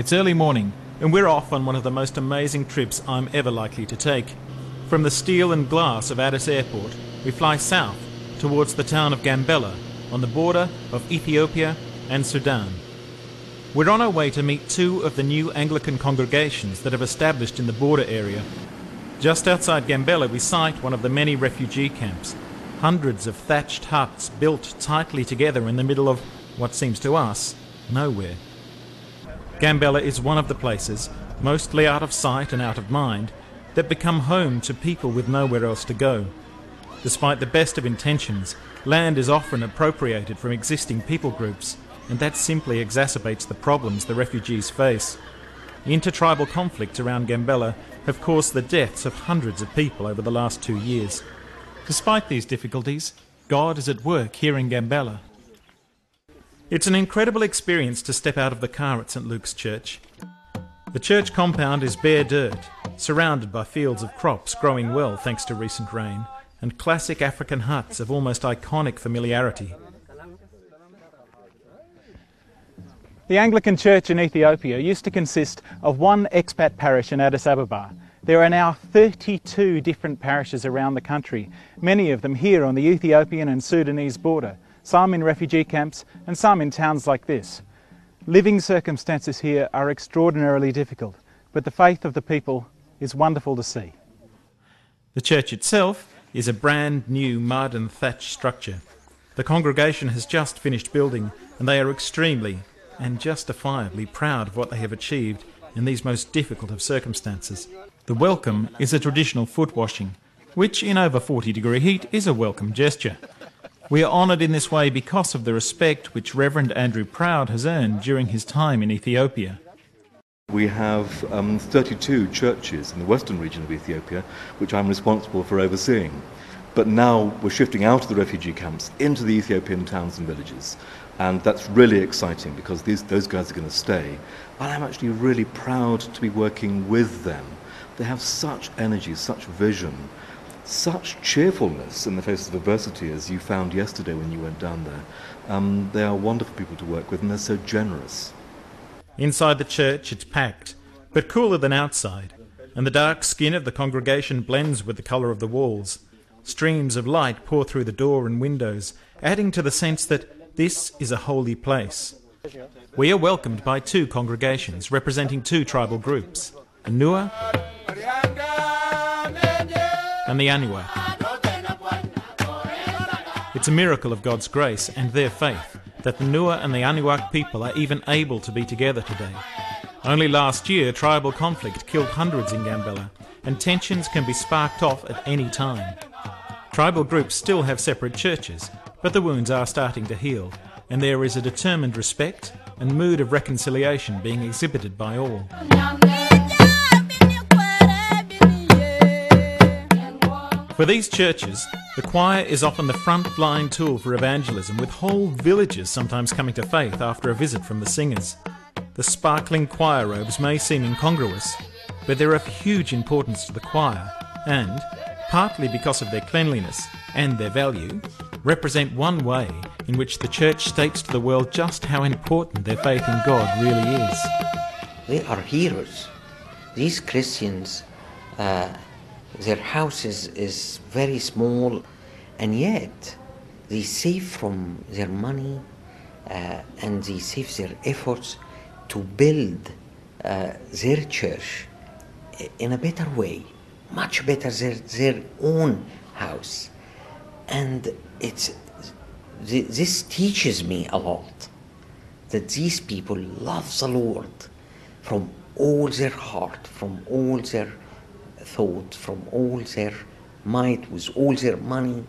It's early morning, and we're off on one of the most amazing trips I'm ever likely to take. From the steel and glass of Addis Airport, we fly south towards the town of Gambela, on the border of Ethiopia and Sudan. We're on our way to meet two of the new Anglican congregations that have established in the border area. Just outside Gambela, we sight one of the many refugee camps, hundreds of thatched huts built tightly together in the middle of, what seems to us, nowhere. Gambela is one of the places, mostly out of sight and out of mind, that become home to people with nowhere else to go. Despite the best of intentions, land is often appropriated from existing people groups, and that simply exacerbates the problems the refugees face. Intertribal conflicts around Gambela have caused the deaths of hundreds of people over the last 2 years. Despite these difficulties, God is at work here in Gambela. It's an incredible experience to step out of the car at St. Luke's Church. The church compound is bare dirt, surrounded by fields of crops growing well thanks to recent rain, and classic African huts of almost iconic familiarity. The Anglican Church in Ethiopia used to consist of one expat parish in Addis Ababa. There are now 32 different parishes around the country, many of them here on the Ethiopian and Sudanese border, some in refugee camps and some in towns like this. Living circumstances here are extraordinarily difficult, but the faith of the people is wonderful to see. The church itself is a brand new mud and thatch structure. The congregation has just finished building, and they are extremely and justifiably proud of what they have achieved in these most difficult of circumstances. The welcome is a traditional foot washing, which in over 40-degree heat is a welcome gesture. We are honoured in this way because of the respect which Reverend Andrew Proud has earned during his time in Ethiopia. We have 32 churches in the western region of Ethiopia, which I'm responsible for overseeing. But now we're shifting out of the refugee camps into the Ethiopian towns and villages. And that's really exciting because those guys are going to stay. And I'm actually really proud to be working with them. They have such energy, such vision, such cheerfulness in the face of adversity, as you found yesterday when you went down there. They are wonderful people to work with, and they're so generous. Inside the church it's packed, but cooler than outside, and the dark skin of the congregation blends with the colour of the walls. Streams of light pour through the door and windows, adding to the sense that this is a holy place. We are welcomed by two congregations representing two tribal groups, the Nua and the Aniwak. It's a miracle of God's grace and their faith that the Nua and the Aniwak people are even able to be together today. Only last year, tribal conflict killed hundreds in Gambela, and tensions can be sparked off at any time. Tribal groups still have separate churches, but the wounds are starting to heal, and there is a determined respect and mood of reconciliation being exhibited by all. For these churches, the choir is often the front-line tool for evangelism, with whole villages sometimes coming to faith after a visit from the singers. The sparkling choir robes may seem incongruous, but they're of huge importance to the choir and, partly because of their cleanliness and their value, represent one way in which the church states to the world just how important their faith in God really is. They are heroes. These Christians, their house is very small, and yet they save from their money and they save their efforts to build their church in a better way, much better than their own house. And this teaches me a lot, that these people love the Lord from all their heart, from all their thought, from all their might, with all their money,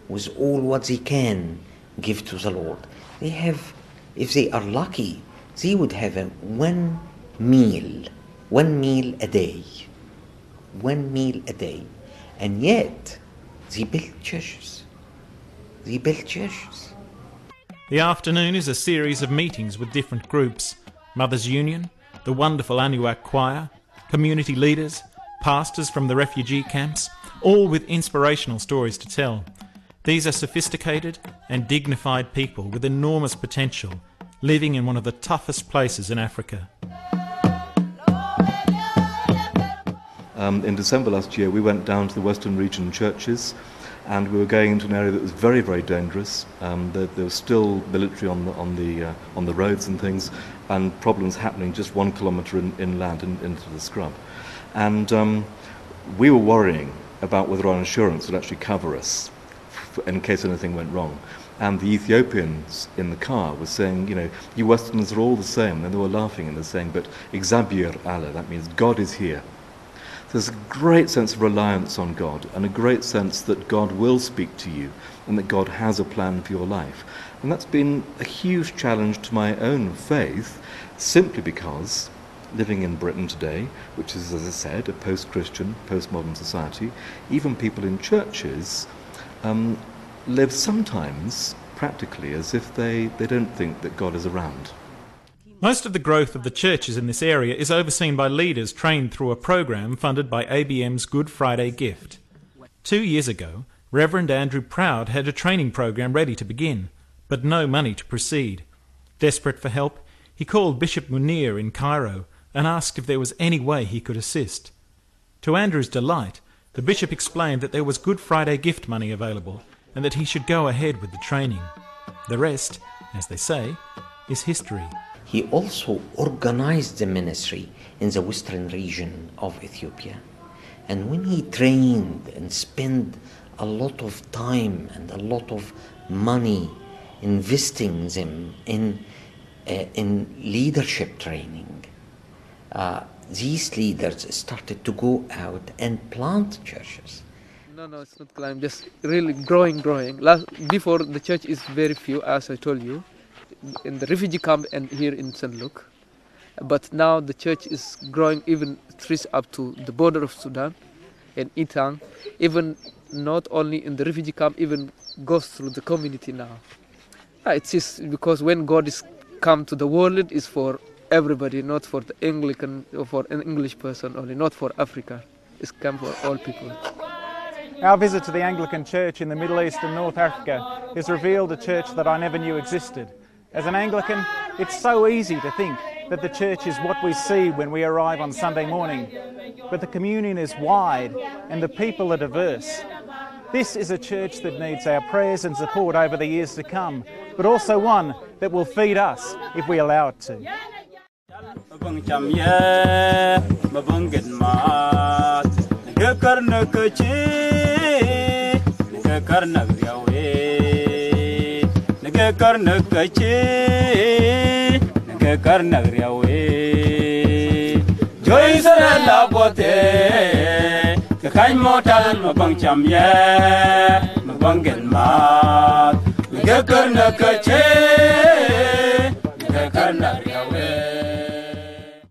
with all what they can give to the Lord. They have, if they are lucky, they would have one meal a day, and yet they build churches. The afternoon is a series of meetings with different groups: Mothers' Union, the wonderful Aniwak choir, community leaders, pastors from the refugee camps, all with inspirational stories to tell. These are sophisticated and dignified people with enormous potential, living in one of the toughest places in Africa. In December last year, we went down to the Western Region churches, and we were going into an area that was very, very dangerous. There was still military on the roads and things, and problems happening just 1 kilometre inland into the scrub. And we were worrying about whether our insurance would actually cover us in case anything went wrong. And the Ethiopians in the car were saying, you know, you Westerners are all the same. And they were laughing and they're saying, but Exabir Allah, that means God is here. There's a great sense of reliance on God and a great sense that God will speak to you and that God has a plan for your life. And that's been a huge challenge to my own faith, simply because living in Britain today, which is, as I said, a post-Christian, post-modern society, even people in churches live sometimes practically as if they don't think that God is around. Most of the growth of the churches in this area is overseen by leaders trained through a program funded by ABM's Good Friday Gift. 2 years ago, Reverend Andrew Proud had a training program ready to begin, but no money to proceed. Desperate for help, he called Bishop Munir in Cairo and asked if there was any way he could assist. To Andrew's delight, the bishop explained that there was Good Friday Gift money available and that he should go ahead with the training. The rest, as they say, is history. He also organized the ministry in the western region of Ethiopia. And when he trained and spent a lot of time and a lot of money investing them in leadership training, these leaders started to go out and plant churches. No, it's not climb, just really growing. Before, the church is very few, as I told you, in the refugee camp and here in St. Luke. But now the church is growing, even trees up to the border of Sudan and Etang. Even not only in the refugee camp, even goes through the community now. It's just because when God is come to the world, is for everybody, not for the Anglican or for an English person only, not for Africa. It's come for all people. Our visit to the Anglican Church in the Middle East and North Africa has revealed a church that I never knew existed. As an Anglican, it's so easy to think that the church is what we see when we arrive on Sunday morning. But the communion is wide and the people are diverse. This is a church that needs our prayers and support over the years to come, but also one that will feed us if we allow it to. Joy